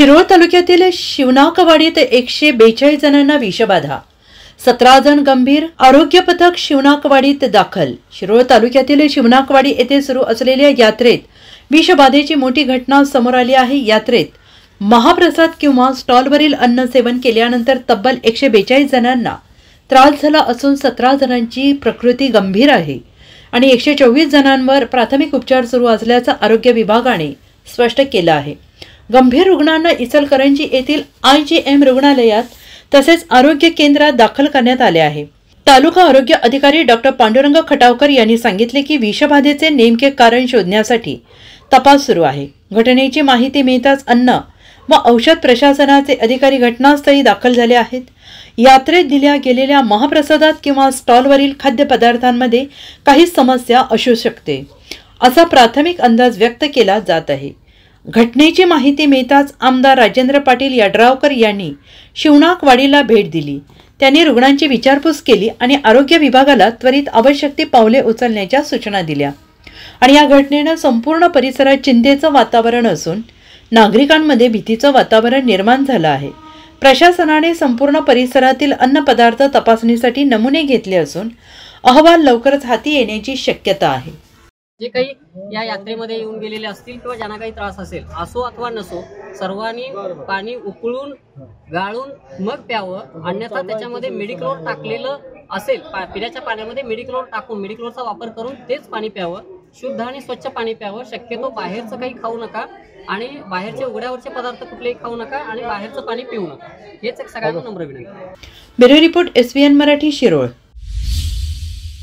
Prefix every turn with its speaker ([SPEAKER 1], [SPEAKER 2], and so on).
[SPEAKER 1] शिरोळ तालुक्यातील शिवनाकवाडीत 142 जणांना विषबाधा, 17 जण गंभीर, आरोग्य पथक शिवनाकवाडीत दाखल। शिरोळ तालुक्यातील शिवनाकवाडी येथे सुरू असलेल्या यात्रेत विषबाधेची मोठी घटना समोर आली आहे। यात्रेत महाप्रसाद किंवा स्टॉलवरील अन्न सेवन केल्यानंतर तब्बल 142 जणांना त्रास झाला असून 17 जणांची प्रकृती गंभीर आहे आणि 124 जणांवर प्राथमिक उपचार सुरू असल्याचं आरोग्य विभागाने स्पष्ट केलं आहे। गंभीर रुग्णांना इचलकरंजी येथील IGM रुग्णालयात तसेच आरोग्य केंद्रात दाखल करण्यात आले आहे। तालुका आरोग्य अधिकारी डॉक्टर पांडुरंग खटावकर यांनी सांगितले की विषबाधेचे नेमके कारण शोधण्यासाठी तपास सुरू आहे। घटनेची माहिती मिळताच अन्न व औषध प्रशासनाचे अधिकारी घटनास्थळी दाखल झाले आहेत। यात्रेत दिल्या गेलेल्या महाप्रसादात किंवा स्टॉलवरील खाद्यपदार्थांमध्ये काही समस्या असू शकते असा प्राथमिक अंदाज व्यक्त केला जात आहे। घटनेची माहिती मिळताच आमदार राजेंद्र पाटील यड्रावकर यांनी शिवनाकवाडीला भेट दिली। त्यांनी रुग्णांची विचारपूस केली आणि आरोग्य विभागाला त्वरित आवश्यक ती पावले उचलण्याच्या सूचना दिल्या आणि या घटनेने संपूर्ण परिसरात चिंतेचं वातावरण असून नागरिकांमध्ये भीतीचं वातावरण निर्माण झालं आहे। प्रशासनाने संपूर्ण परिसरातील अन्नपदार्थ तपासणीसाठी नमुने घेतले असून अहवाल लवकरच हाती येण्याची शक्यता आहे।
[SPEAKER 2] जे काही या यात्रेमध्ये येऊन गेलेले असतील किंवा ज्यांना काही त्रास असेल असो अथवा नसो, सर्वांनी पाणी उकळून गाळून मग प्यावं, अन्यथा त्याच्यामध्ये मेडिक्लोर टाकलेलं असेल, पिण्याच्या पाण्यामध्ये मेडिक्लोर टाकून मेडिक्लोरचा वापर करून तेच पाणी प्यावं, शुद्ध आणि स्वच्छ पाणी प्यावं। शक्यतो बाहेरचं काही खाऊ नका आणि बाहेरचे उघड्यावरचे पदार्थ कुठलेही खाऊ नका आणि बाहेरचं पाणी पिऊ नका। हेच एक सगळ्यांना नम्र विनंती।
[SPEAKER 1] Bureau report SVN Marathi, Shirol.